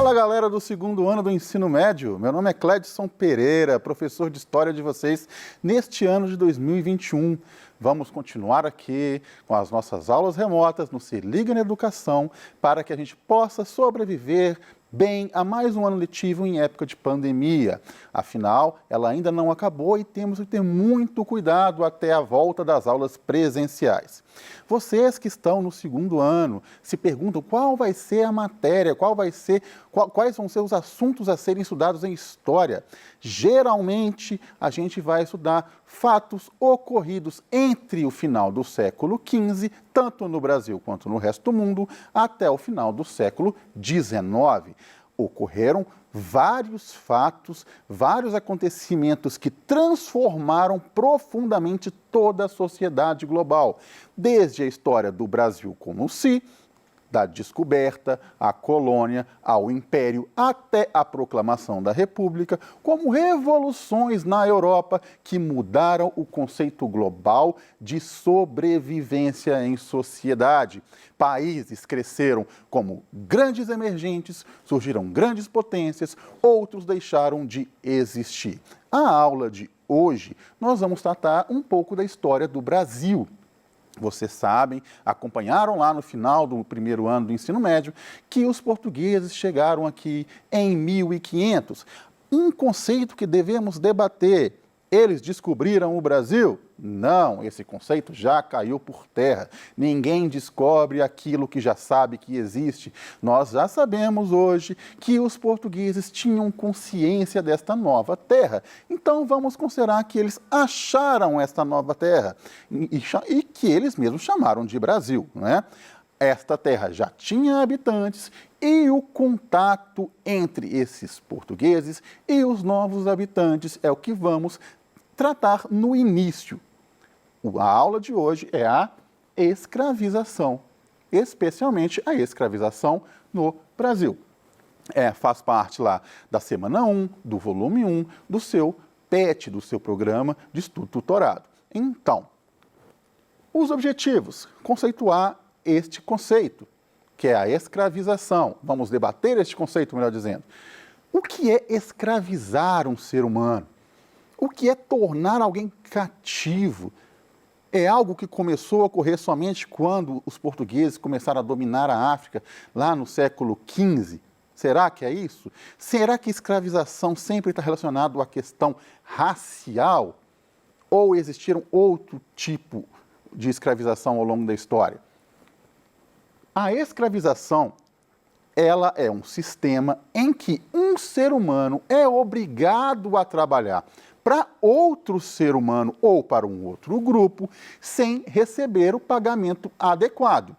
Fala, galera do segundo ano do ensino médio. Meu nome é Cledson Pereira, professor de História de vocês neste ano de 2021. Vamos continuar aqui com as nossas aulas remotas no Se Liga na Educação para que a gente possa sobreviver bem a mais um ano letivo em época de pandemia. Afinal, ela ainda não acabou e temos que ter muito cuidado até a volta das aulas presenciais. Vocês que estão no segundo ano se perguntam qual vai ser a matéria, quais vão ser os assuntos a serem estudados em história. Geralmente, a gente vai estudar fatos ocorridos entre o final do século XV, tanto no Brasil quanto no resto do mundo, até o final do século XIX. Ocorreram vários fatos, vários acontecimentos que transformaram profundamente toda a sociedade global, desde a história do Brasil como si, da descoberta, à colônia, ao império, até a proclamação da República, como revoluções na Europa que mudaram o conceito global de sobrevivência em sociedade. Países cresceram como grandes emergentes, surgiram grandes potências, outros deixaram de existir. A aula de hoje, nós vamos tratar um pouco da história do Brasil. Vocês sabem, acompanharam lá no final do primeiro ano do ensino médio, que os portugueses chegaram aqui em 1500. Um conceito que devemos debater: eles descobriram o Brasil? Não, esse conceito já caiu por terra. Ninguém descobre aquilo que já sabe que existe. Nós já sabemos hoje que os portugueses tinham consciência desta nova terra. Então vamos considerar que eles acharam esta nova terra e que eles mesmos chamaram de Brasil, não é? Esta terra já tinha habitantes e o contato entre esses portugueses e os novos habitantes é o que vamos tratar no início. A aula de hoje é a escravização, especialmente a escravização no Brasil. Faz parte lá da semana 1, do volume 1, do seu PET, do seu programa de estudo tutorado. Então, os objetivos: conceituar este conceito, que é a escravização. Vamos debater este conceito, melhor dizendo. O que é escravizar um ser humano? O que é tornar alguém cativo? É algo que começou a ocorrer somente quando os portugueses começaram a dominar a África, lá no século XV? Será que é isso? Será que escravização sempre está relacionado à questão racial? Ou existiram outro tipo de escravização ao longo da história? A escravização, ela é um sistema em que um ser humano é obrigado a trabalhar para outro ser humano ou para um outro grupo sem receber o pagamento adequado.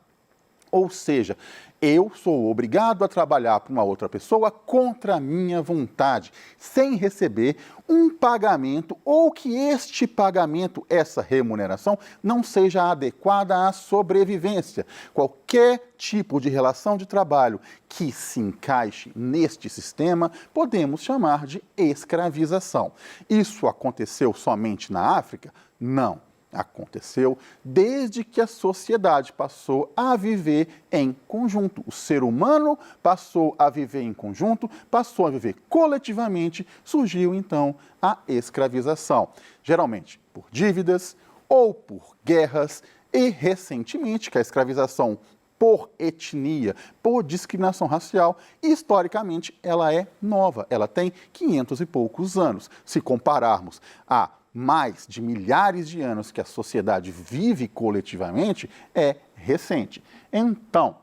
Ou seja, eu sou obrigado a trabalhar para uma outra pessoa contra a minha vontade, sem receber um pagamento ou que este pagamento, essa remuneração, não seja adequada à sobrevivência. Qualquer tipo de relação de trabalho que se encaixe neste sistema, podemos chamar de escravização. Isso aconteceu somente na África? Não. Aconteceu desde que a sociedade passou a viver em conjunto. O ser humano passou a viver em conjunto, passou a viver coletivamente, surgiu então a escravização. Geralmente por dívidas ou por guerras e recentemente que a escravização por etnia, por discriminação racial, historicamente ela é nova, ela tem 500 e poucos anos. Se compararmos a mais de milhares de anos que a sociedade vive coletivamente, é recente. Então,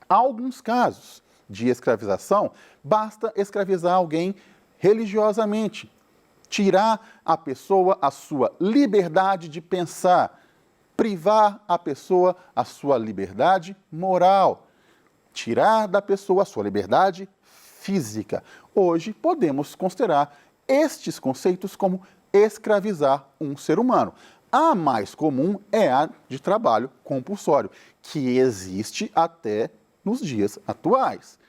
há alguns casos de escravização, basta escravizar alguém religiosamente, tirar a pessoa a sua liberdade de pensar, privar a pessoa a sua liberdade moral, tirar da pessoa a sua liberdade física. Hoje podemos considerar estes conceitos como escravizar um ser humano. A mais comum é a de trabalho compulsório, que existe até nos dias atuais.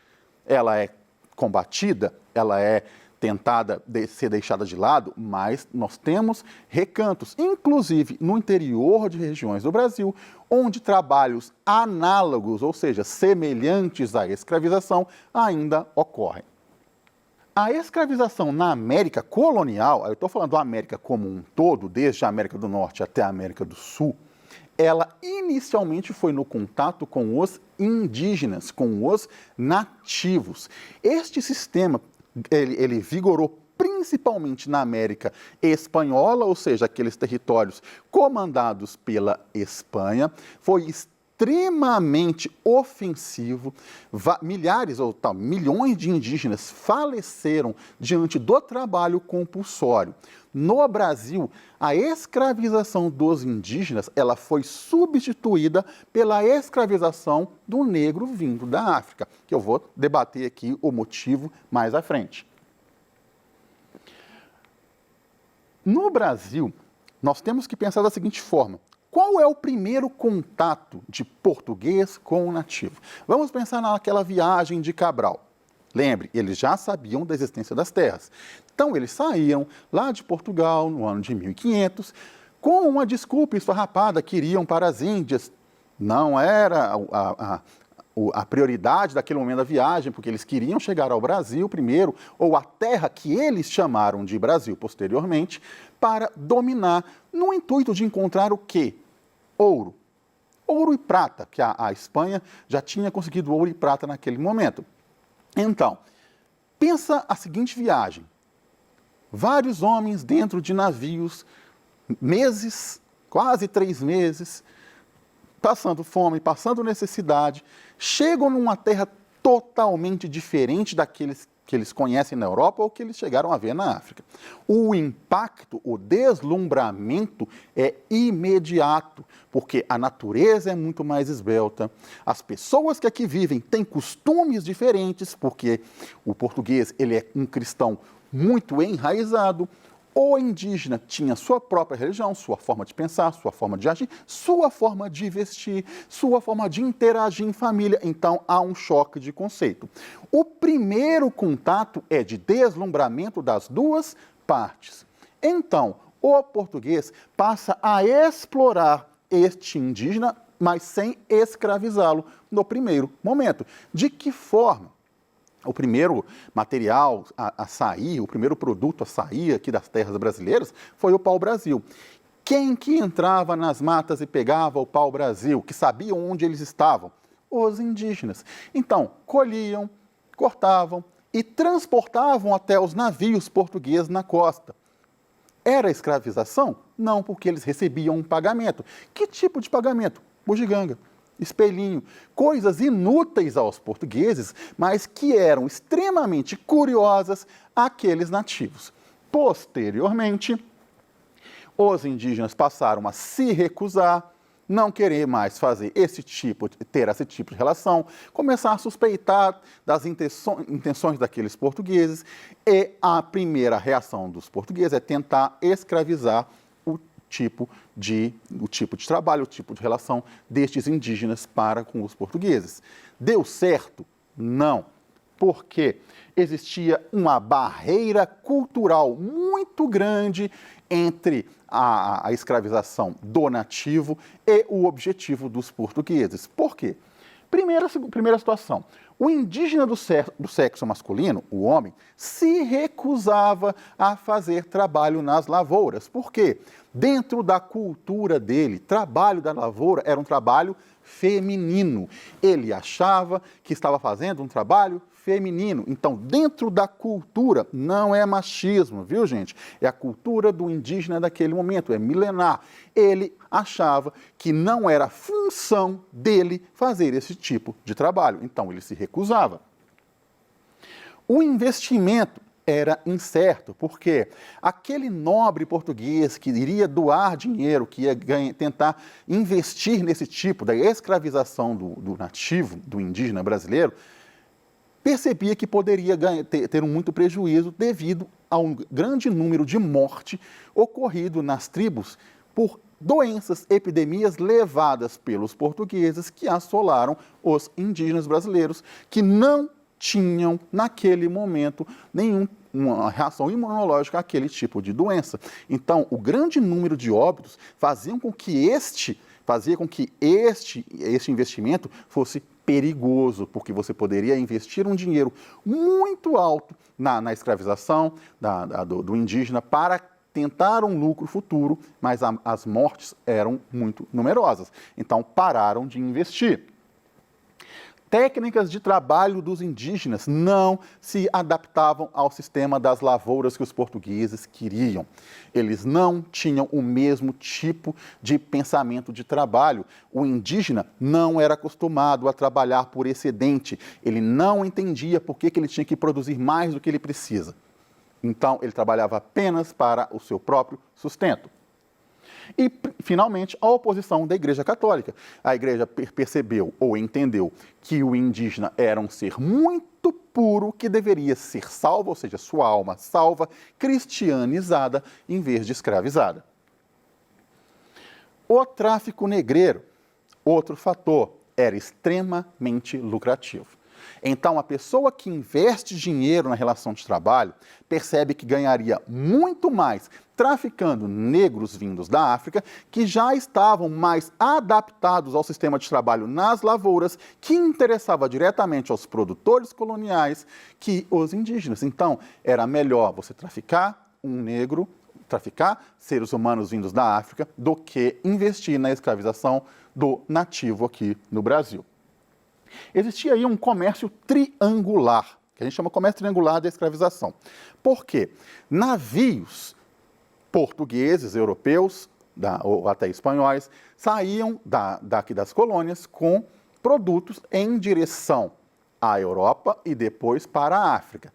Ela é combatida, ela é tentada ser deixada de lado, mas nós temos recantos, inclusive no interior de regiões do Brasil, onde trabalhos análogos, ou seja, semelhantes à escravização, ainda ocorrem. A escravização na América colonial, eu estou falando da América como um todo, desde a América do Norte até a América do Sul, ela inicialmente foi no contato com os indígenas, com os nativos. Este sistema, ele vigorou principalmente na América espanhola, ou seja, aqueles territórios comandados pela Espanha, foi extremamente ofensivo. Milhares ou milhões de indígenas faleceram diante do trabalho compulsório. No Brasil, a escravização dos indígenas, ela foi substituída pela escravização do negro vindo da África, que eu vou debater aqui o motivo mais à frente. No Brasil, nós temos que pensar da seguinte forma: qual é o primeiro contato de português com o nativo? Vamos pensar naquela viagem de Cabral. Lembre, eles já sabiam da existência das terras. Então, eles saíram lá de Portugal no ano de 1500, com uma desculpa esfarrapada que iriam para as Índias. Não era a prioridade daquele momento da viagem, porque eles queriam chegar ao Brasil primeiro, ou à terra que eles chamaram de Brasil posteriormente, para dominar, no intuito de encontrar o quê? Ouro. Ouro e prata, que a Espanha já tinha conseguido ouro e prata naquele momento. Então, pensa a seguinte viagem: vários homens dentro de navios, meses, quase 3 meses, passando fome, passando necessidade, chegam numa terra totalmente diferente daqueles que eles conhecem na Europa ou que eles chegaram a ver na África. O impacto, o deslumbramento é imediato, porque a natureza é muito mais esbelta, as pessoas que aqui vivem têm costumes diferentes, porque o português ele é um cristão muito enraizado. O indígena tinha sua própria religião, sua forma de pensar, sua forma de agir, sua forma de vestir, sua forma de interagir em família. Então, há um choque de conceito. O primeiro contato é de deslumbramento das duas partes. Então, o português passa a explorar este indígena, mas sem escravizá-lo no primeiro momento. De que forma? O primeiro material a sair, o primeiro produto a sair aqui das terras brasileiras foi o pau-brasil. Quem que entrava nas matas e pegava o pau-brasil, que sabiam onde eles estavam? Os indígenas. Então, colhiam, cortavam e transportavam até os navios portugueses na costa. Era escravização? Não, porque eles recebiam um pagamento. Que tipo de pagamento? Bugiganga, espelhinho, coisas inúteis aos portugueses, mas que eram extremamente curiosas àqueles nativos. Posteriormente, os indígenas passaram a se recusar, não querer mais ter esse tipo de relação, começar a suspeitar das intenções daqueles portugueses, e a primeira reação dos portugueses é tentar escravizar o tipo de trabalho, o tipo de relação destes indígenas para com os portugueses. Deu certo? Não. Porque existia uma barreira cultural muito grande entre a escravização do nativo e o objetivo dos portugueses. Por quê? Primeira situação. O indígena do sexo masculino, o homem, se recusava a fazer trabalho nas lavouras. Por quê? Dentro da cultura dele, trabalho da lavoura era um trabalho feminino. Ele achava que estava fazendo um trabalho feminino. Então, dentro da cultura, não é machismo, viu, gente? É a cultura do indígena daquele momento, é milenar. Ele achava que não era função dele fazer esse tipo de trabalho. Então, ele se recusava. O investimento era incerto, porque aquele nobre português que iria doar dinheiro, que ia tentar investir nesse tipo da escravização do nativo, do indígena brasileiro, percebia que poderia ter muito prejuízo devido a um grande número de morte ocorrido nas tribos por doenças, epidemias levadas pelos portugueses que assolaram os indígenas brasileiros, que não tinham, naquele momento, uma reação imunológica àquele tipo de doença. Então, o grande número de óbitos fazia com que este investimento fosse perigoso, porque você poderia investir um dinheiro muito alto na escravização do indígena para tentar um lucro futuro, mas as mortes eram muito numerosas. Então, pararam de investir. Técnicas de trabalho dos indígenas não se adaptavam ao sistema das lavouras que os portugueses queriam. Eles não tinham o mesmo tipo de pensamento de trabalho. O indígena não era acostumado a trabalhar por excedente. Ele não entendia por que ele tinha que produzir mais do que ele precisa. Então, ele trabalhava apenas para o seu próprio sustento. E, finalmente, a oposição da Igreja Católica. A Igreja percebeu ou entendeu que o indígena era um ser muito puro que deveria ser salvo, ou seja, sua alma salva, cristianizada, em vez de escravizada. O tráfico negreiro, outro fator, era extremamente lucrativo. Então, a pessoa que investe dinheiro na relação de trabalho percebe que ganharia muito mais traficando negros vindos da África, que já estavam mais adaptados ao sistema de trabalho nas lavouras, que interessava diretamente aos produtores coloniais que os indígenas. Então, era melhor você traficar traficar seres humanos vindos da África, do que investir na escravização do nativo aqui no Brasil. Existia aí um comércio triangular, que a gente chama comércio triangular da escravização. Por quê? Navios portugueses, europeus, ou até espanhóis, saíam daqui das colônias com produtos em direção à Europa e depois para a África.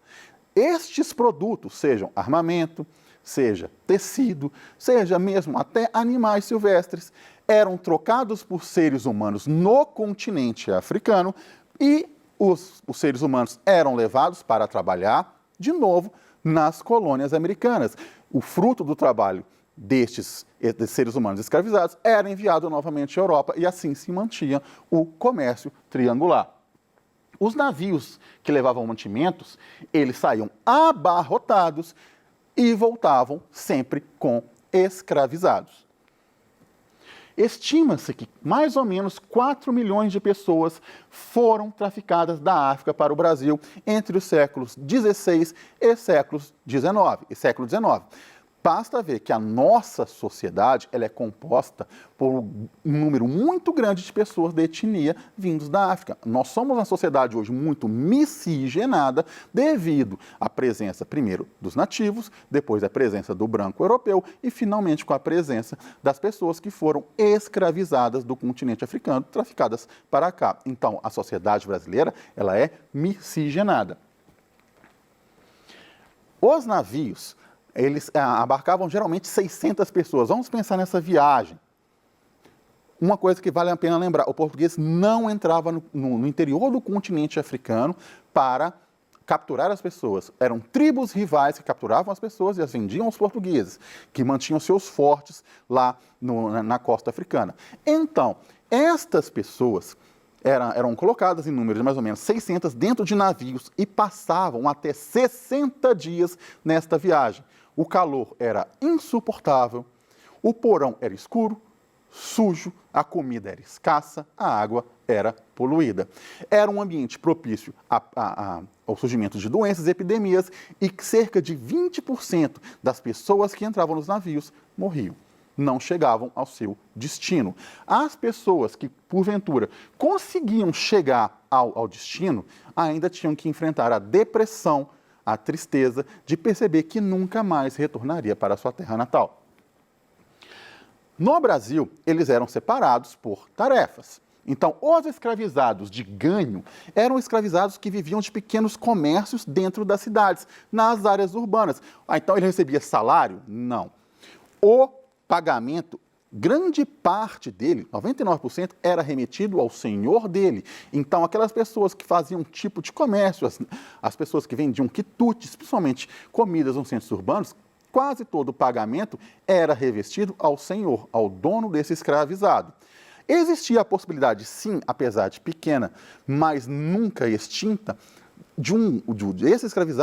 Estes produtos, sejam armamento, seja tecido, seja mesmo até animais silvestres, eram trocados por seres humanos no continente africano e os seres humanos eram levados para trabalhar, de novo, nas colônias americanas. O fruto do trabalho destes seres humanos escravizados era enviado novamente à Europa e assim se mantinha o comércio triangular. Os navios que levavam mantimentos, eles saíam abarrotados e voltavam sempre com escravizados. Estima-se que mais ou menos 4 milhões de pessoas foram traficadas da África para o Brasil entre os séculos XVI e século XIX. Basta ver que a nossa sociedade ela é composta por um número muito grande de pessoas de etnia vindos da África. Nós somos uma sociedade hoje muito miscigenada devido à presença, primeiro, dos nativos, depois a presença do branco europeu e, finalmente, com a presença das pessoas que foram escravizadas do continente africano, traficadas para cá. Então, a sociedade brasileira ela é miscigenada. Os navios eles abarcavam geralmente 600 pessoas. Vamos pensar nessa viagem. Uma coisa que vale a pena lembrar, o português não entrava no interior do continente africano para capturar as pessoas. Eram tribos rivais que capturavam as pessoas e as vendiam aos portugueses, que mantinham seus fortes lá na costa africana. Então, estas pessoas eram colocadas em número de mais ou menos 600 dentro de navios e passavam até 60 dias nesta viagem. O calor era insuportável, o porão era escuro, sujo, a comida era escassa, a água era poluída. Era um ambiente propício ao surgimento de doenças e epidemias e cerca de 20% das pessoas que entravam nos navios morriam. Não chegavam ao seu destino. As pessoas que, porventura, conseguiam chegar ao destino, ainda tinham que enfrentar a depressão, a tristeza de perceber que nunca mais retornaria para a sua terra natal. No Brasil, eles eram separados por tarefas. Então, os escravizados de ganho eram escravizados que viviam de pequenos comércios dentro das cidades, nas áreas urbanas. Então, ele recebia salário? Não. O pagamento, grande parte dele, 99%, era remetido ao senhor dele. Então, aquelas pessoas que faziam um tipo de comércio, as pessoas que vendiam quitutes, principalmente comidas nos centros urbanos, quase todo o pagamento era revestido ao senhor, ao dono desse escravizado. Existia a possibilidade, sim, apesar de pequena, mas nunca extinta, desse escravizado